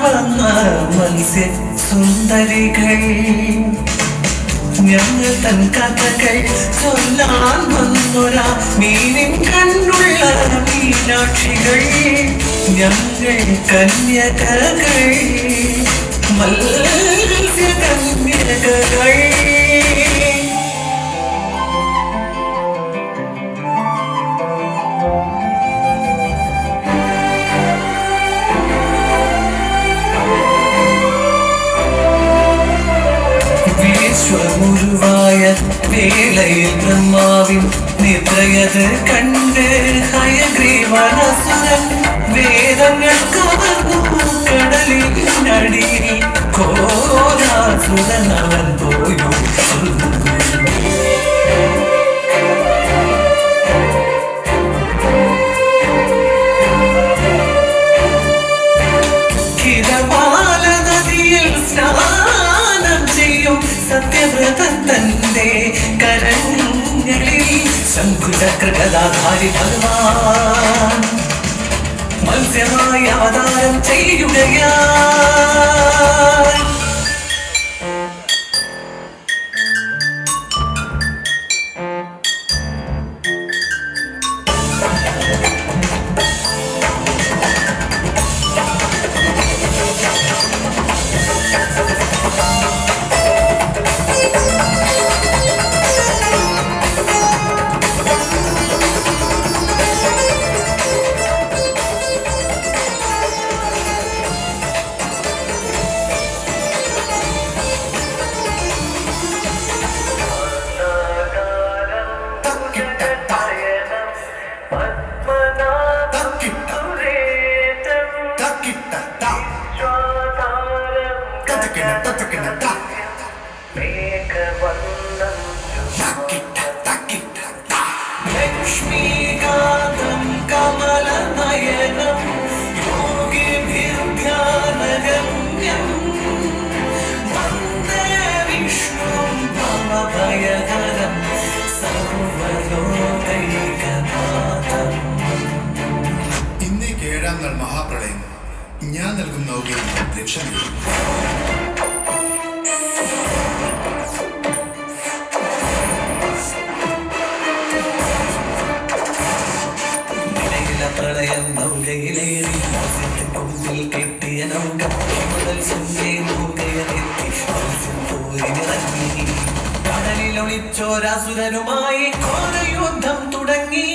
വന്ന മത്സ്യ സുന്ദരികൾ ഞങ്ങൾ തൻ കഥകൾ ചൊല്ലാൻ വന്നൊരാ മീനിൻ കണ്ണുള്ള മീനാക്ഷികൾ ഞങ്ങൾ കന്യകകൾ മത്സ്യ കന്യകകൾ മുഴുവായ വേളയിൽ ബ്രഹ്മാവിൻ നിദ്രയത് കണ്ട് ഹയഗ്രീവനസുരൻ വേദങ്ങൾ കവർന്നു കടലിൽ നടിയിൽ കോരാസുരൻ അവൻ പോയോ കിരമാല നദിയിൽ സ്നാനം ചെയ്യും സത്യവ്രതൻ തന്റെ കരങ്ങളിൽ ശംഖുചക്രഗദാധാരി ഭഗവാൻ മത്സ്യമായി അവതാരം ചെയ്യുകയാ ലക്ഷ്മീകാന്തം കമലനയനം യോഗിഭിർധ്യാനഗമ്യം വന്ദേ വിഷ്ണും ഭവഭയഹരം സർവലോകൈകനാഥം. ഇന്നേക്ക് 7-ാം നാൾ മഹാപ്രളയം ഞാൻ നൽകും നൗകയിൽ ലക്ഷ്യമില്ല. പ്രളയം നൗകയിലേറി കൊമ്പിൽ കെട്ടിയ നൗക മുതൽ നൗകയെത്തി പോരിനിറങ്ങി കടലിലൊളിച്ചോരാസുരനുമായി ഘോരയുദ്ധം തുടങ്ങി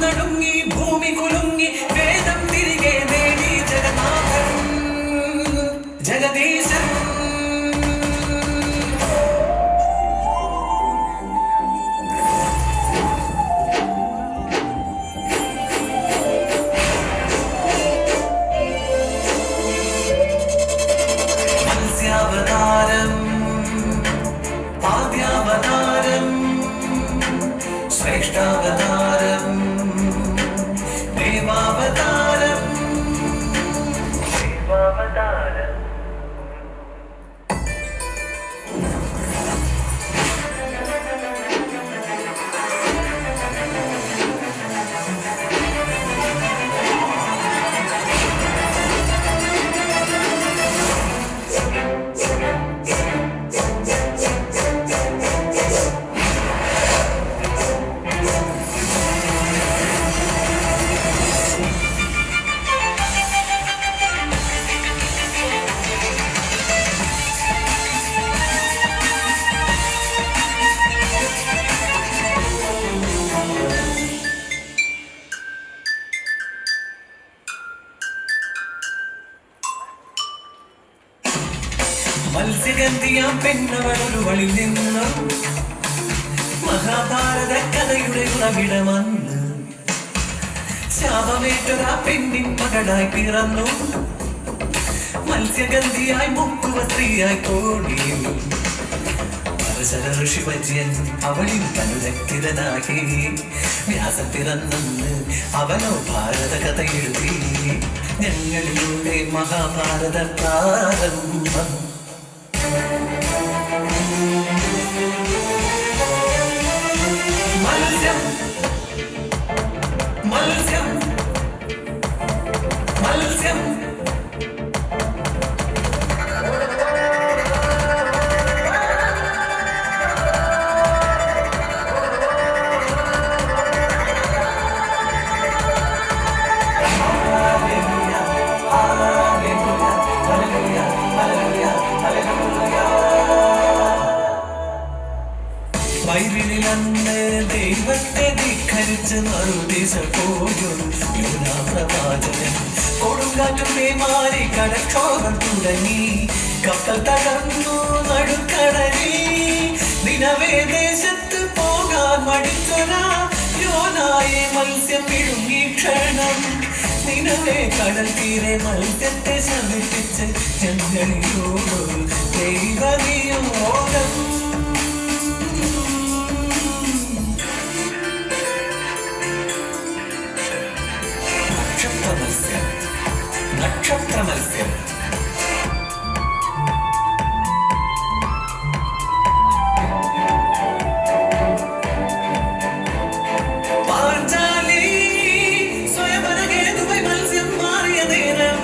നടുങ്ങി ഭൂമി കുലുങ്ങി വേദം തിരികെ നേടി ജഗന്നാഥൻ ജഗദീശൻ. അവതാരം ആദ്യാവതാരം ശ്രേഷ്ഠാവതാരം ദേവാവതാരം ദൈവാവതാരം. മത്സ്യഗന്ധിയാം പെണ്ണവളൊരു വഴി നിന്ന് മഹാഭാരത കഥയുടെ ഉറവിടമന്ന് ശാപമേറ്റൊരാ പെണ്ണിൻ മകളായി പിറന്നു മത്സ്യഗന്ധിയായി മുക്കുവ സ്ത്രീയായി തോണി ഋഷിവര്യൻ അവളിൽ അനുരക്തിതനാകി വ്യാസം പിറന്നെന്ന് അവനോ ഭാരത കഥ എഴുതി ഞങ്ങളിലൂടെ മഹാഭാരത പ്രാരംഭം. മത്സ്യം മത്സ്യം മത്സ്യം ഉപേക്ഷിച്ച് മറുദിശ പോയും പ്രവാചകൻ. കൊടുങ്കാറ്റും പേമാരി കടക്ഷോഭം തുടങ്ങി, കപ്പൽ തകർന്നു നടുക്കടലിൽ. നിനവേ ദേശത്ത് പോകാൻ മടിച്ചൊരാ യോനായെ മത്സ്യം വിഴുങ്ങി ക്ഷണം. നിനവേ കടൽ തീരെ മത്സ്യത്തെ ശമിപ്പിച്ച് ഞങ്ങളിലോട് ദൈവനിയോഗം. നക്ഷത്ര മത്സ്യം പാഞ്ചാലി സ്വയംവരഹേതുവായി മത്സ്യം മാറിയ നേരം.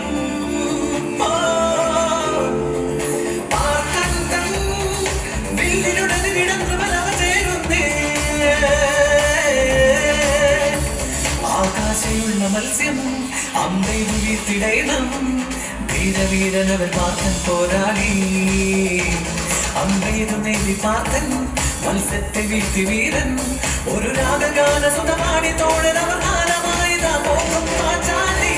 പാർക്കന്തൻ വില്ലിനുടനെ കിടന്നു ബലവ ചേരുന്നേ. ആകാശയുള്ള മത്സ്യം അമ്പയിൽ വീഴ്ത്തിടയണം. ധീരവീരനവൻ പാർത്തൻ പോരാളി. അമ്പയിരു നേടി പാർത്തൻ മത്സ്യത്തെ വീഴ്ത്തി വീരൻ. ഒരു രാഗഗാന സുതമാടി തോഴനവർ ഹാരമായിതാ പോകും പാഞ്ചാലി.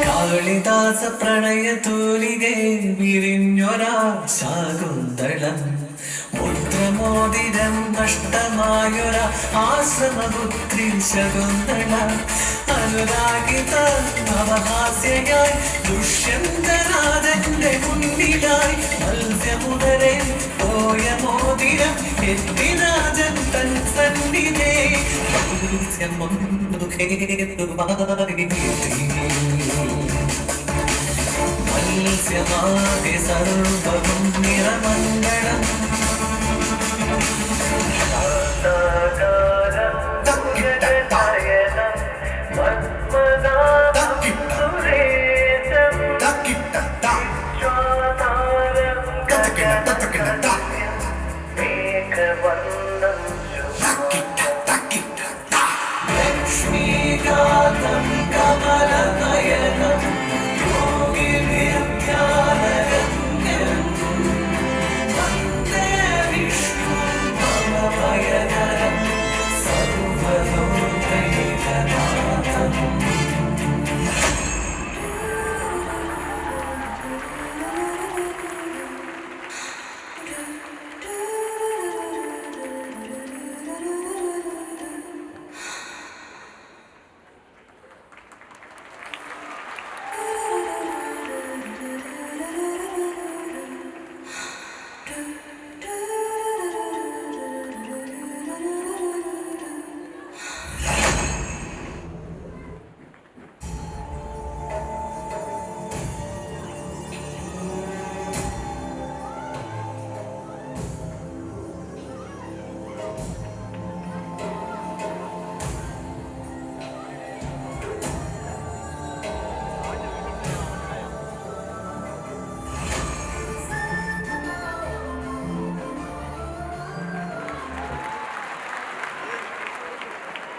കാളിദാസ പ്രണയ തൂലികെ വിരിഞ്ഞൊരാ ശാകുന്തളം. മുദ്രമോതിരം നഷ്ടമായൊര ആശ്രമപുത്രി ശകുന്തള. അനുരാഗിത നവഹാസ്യയായി ദുഷ്യന്തനാഥന്റെ മുന്നിലായി. മത്സ്യമുദരെ പോയ മോതിരം എത്തിരാജൻ തൻ സന്നിധേ. മത്സ്യമാകെ സർവവും നിറമംഗളം.